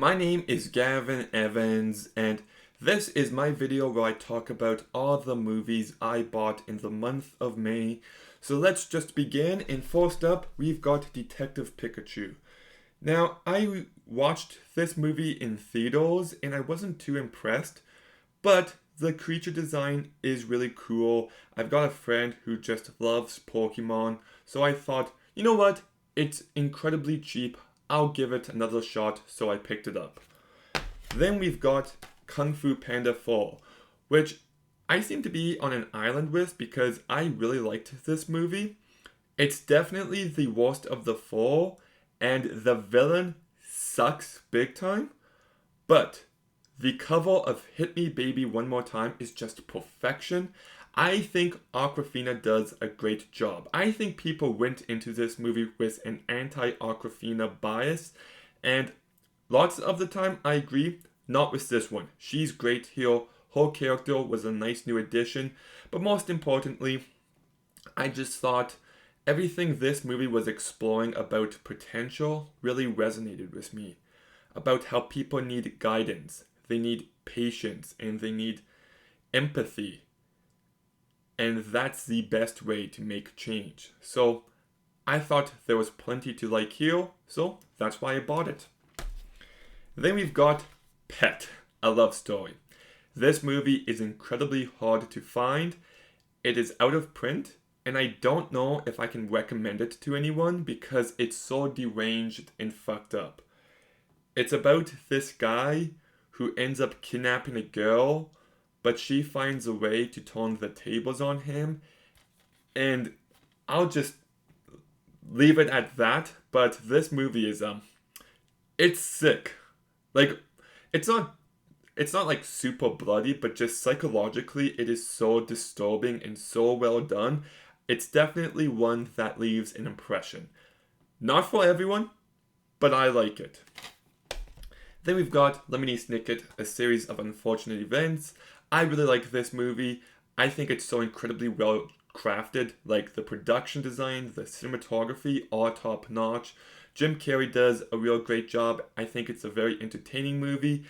My name is Gavin Evans, and this is my video where I talk about all the movies I bought in the month of May. So let's just begin, and first up, we've got Detective Pikachu. Now, I watched this movie in theaters, and I wasn't too impressed, but the creature design is really cool. I've got a friend who just loves Pokemon, so I thought, you know what? It's incredibly cheap. I'll give it another shot, so I picked it up. Then we've got Kung Fu Panda 4, which I seem to be on an island with because I really liked this movie. It's definitely the worst of the four, and the villain sucks big time, but the cover of Hit Me Baby One More Time is just perfection. I think Awkwafina does a great job. I think people went into this movie with an anti-Awkwafina bias, and lots of the time I agree, not with this one. She's great here. Her character was a nice new addition, but most importantly, I just thought everything this movie was exploring about potential really resonated with me. About how people need guidance, they need patience, and they need empathy. And that's the best way to make change. So I thought there was plenty to like here, so that's why I bought it. Then we've got Pet, a love story. This movie is incredibly hard to find. It is out of print, and I don't know if I can recommend it to anyone because it's so deranged and fucked up. It's about this guy who ends up kidnapping a girl, but she finds a way to turn the tables on him, and I'll just leave it at that. But this movie is it's sick. Like, it's not like super bloody, but just psychologically it is so disturbing and so well done. It's definitely one that leaves an impression. Not for everyone, but I like it. Then we've got Lemony Snicket, A Series of Unfortunate Events. I really like this movie. I think it's so incredibly well crafted. Like, the production design, the cinematography, all top notch. Jim Carrey does a real great job. I think it's a very entertaining movie.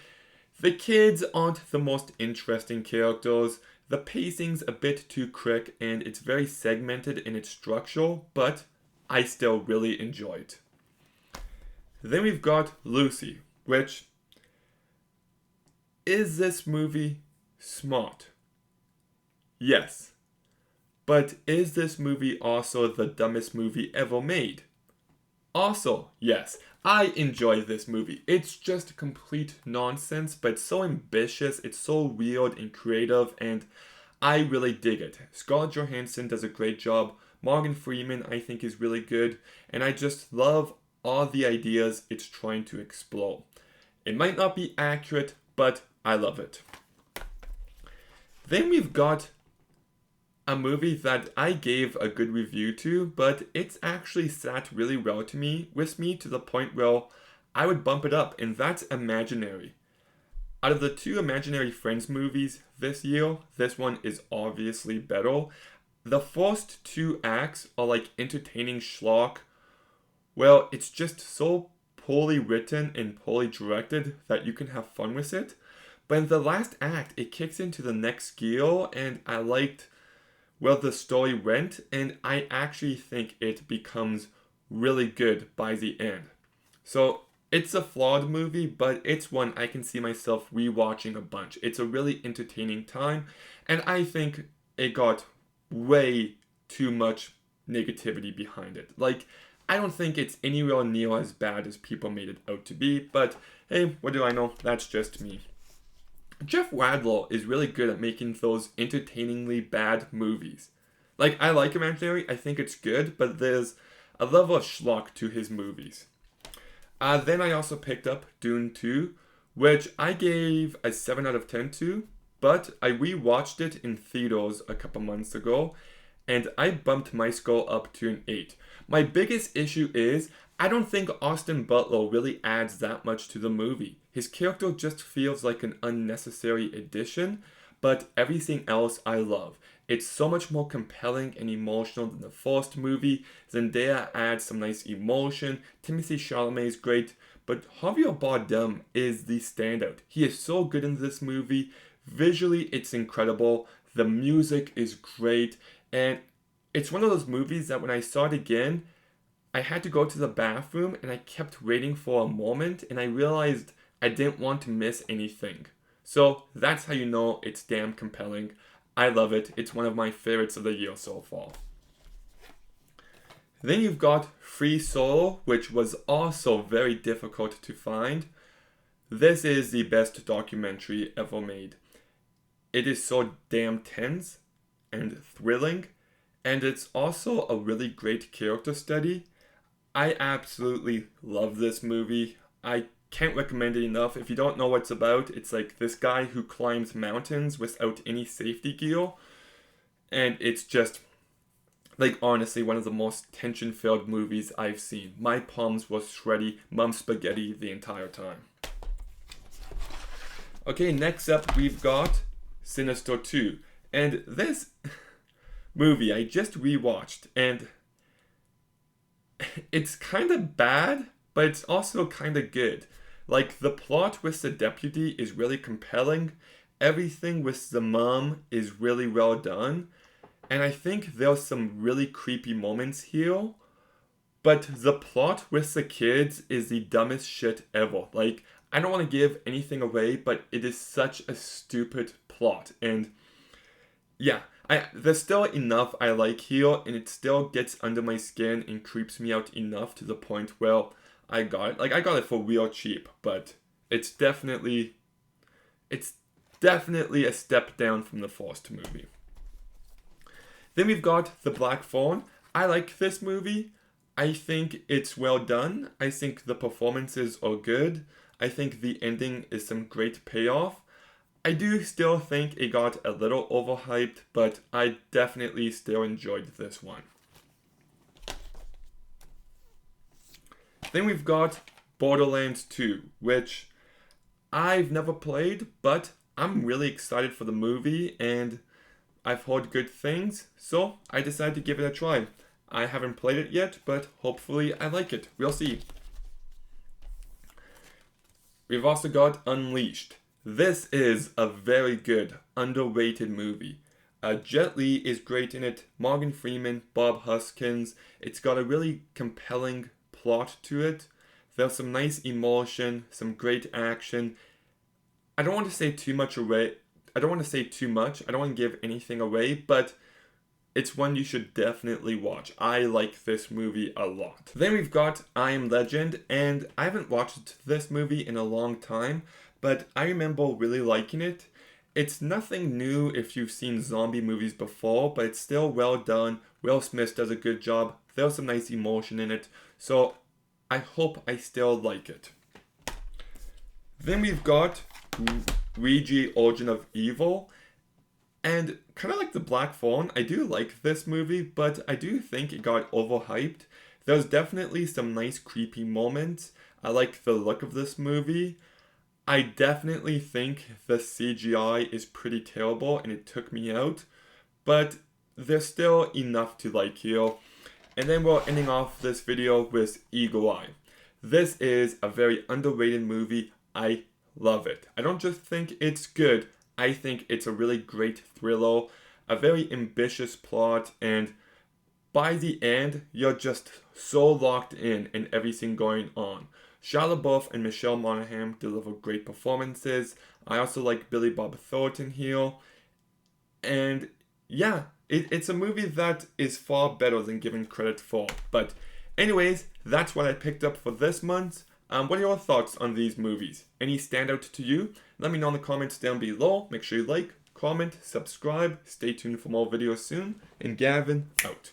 The kids aren't the most interesting characters. The pacing's a bit too quick, and it's very segmented in its structure, but I still really enjoy it. Then we've got Lucy, which, is this movie smart? Yes. But is this movie also the dumbest movie ever made? Also, yes. I enjoy this movie. It's just complete nonsense, but it's so ambitious, it's so weird and creative, and I really dig it. Scarlett Johansson does a great job. Morgan Freeman, I think, is really good, and I just love all the ideas it's trying to explore. It might not be accurate, but I love it. Then we've got a movie that I gave a good review to, but it's actually sat really well with me to the point where I would bump it up, and that's Imaginary. Out of the two Imaginary Friends movies this year, this one is obviously better. The first two acts are like entertaining schlock. Well, it's just so poorly written and poorly directed that you can have fun with it. But in the last act, it kicks into the next gear, and I liked where the story went, and I actually think it becomes really good by the end. So it's a flawed movie, but it's one I can see myself rewatching a bunch. It's a really entertaining time, and I think it got way too much negativity behind it. Like, I don't think it's anywhere near as bad as people made it out to be, but hey, what do I know? That's just me. Jeff Wadlow is really good at making those entertainingly bad movies. Like, I like Imaginary, I think it's good, but there's a level of schlock to his movies. Then I also picked up Dune 2, which I gave a 7 out of 10 to, but I rewatched it in theaters a couple months ago, and I bumped my score up to an 8. My biggest issue is, I don't think Austin Butler really adds that much to the movie. His character just feels like an unnecessary addition, but everything else I love. It's so much more compelling and emotional than the first movie. Zendaya adds some nice emotion. Timothée Chalamet is great, but Javier Bardem is the standout. He is so good in this movie. Visually, it's incredible. The music is great, and it's one of those movies that when I saw it again, I had to go to the bathroom and I kept waiting for a moment, and I realized I didn't want to miss anything. So that's how you know it's damn compelling. I love it. It's one of my favorites of the year so far. Then you've got Free Solo, which was also very difficult to find. This is the best documentary ever made. It is so damn tense and thrilling, and it's also a really great character study. I absolutely love this movie. I can't recommend it enough. If you don't know what it's about, it's like this guy who climbs mountains without any safety gear, and it's just, like, honestly, one of the most tension-filled movies I've seen. My palms were sweaty, mum spaghetti the entire time. Okay, next up we've got Sinister 2. And this movie I just rewatched, and it's kind of bad, but it's also kind of good. Like, the plot with the deputy is really compelling. Everything with the mom is really well done. And I think there's some really creepy moments here. But the plot with the kids is the dumbest shit ever. Like, I don't want to give anything away, but it is such a stupid plot. And yeah, there's still enough I like here, and it still gets under my skin and creeps me out enough to the point where I got it. Like, I got it for real cheap, but it's definitely a step down from the first movie. Then we've got The Black Phone. I like this movie. I think it's well done. I think the performances are good. I think the ending is some great payoff. I do still think it got a little overhyped, but I definitely still enjoyed this one. Then we've got Borderlands 2, which I've never played, but I'm really excited for the movie, and I've heard good things, so I decided to give it a try. I haven't played it yet, but hopefully I like it. We'll see. We've also got Unleashed. This is a very good, underrated movie. Jet Li is great in it, Morgan Freeman, Bob Hoskins. It's got a really compelling plot to it. There's some nice emotion, some great action. I don't want to say too much. I don't want to give anything away, but it's one you should definitely watch. I like this movie a lot. Then we've got I Am Legend, and I haven't watched this movie in a long time, but I remember really liking it. It's nothing new if you've seen zombie movies before, but it's still well done. Will Smith does a good job. There's some nice emotion in it, so I hope I still like it. Then we've got Ouija Origin of Evil, and kind of like The Black Phone, I do like this movie, but I do think it got overhyped. There's definitely some nice creepy moments. I like the look of this movie. I definitely think the CGI is pretty terrible and it took me out, but there's still enough to like here. And then we're ending off this video with Eagle Eye. This is a very underrated movie. I love it. I don't just think it's good, I think it's a really great thriller, a very ambitious plot, and by the end, you're just so locked in everything going on. Shia LaBeouf and Michelle Monaghan deliver great performances. I also like Billy Bob Thornton here. And yeah, it's a movie that is far better than given credit for. But anyways, that's what I picked up for this month. What are your thoughts on these movies? Any stand out to you? Let me know in the comments down below. Make sure you like, comment, subscribe. Stay tuned for more videos soon. And Gavin, out.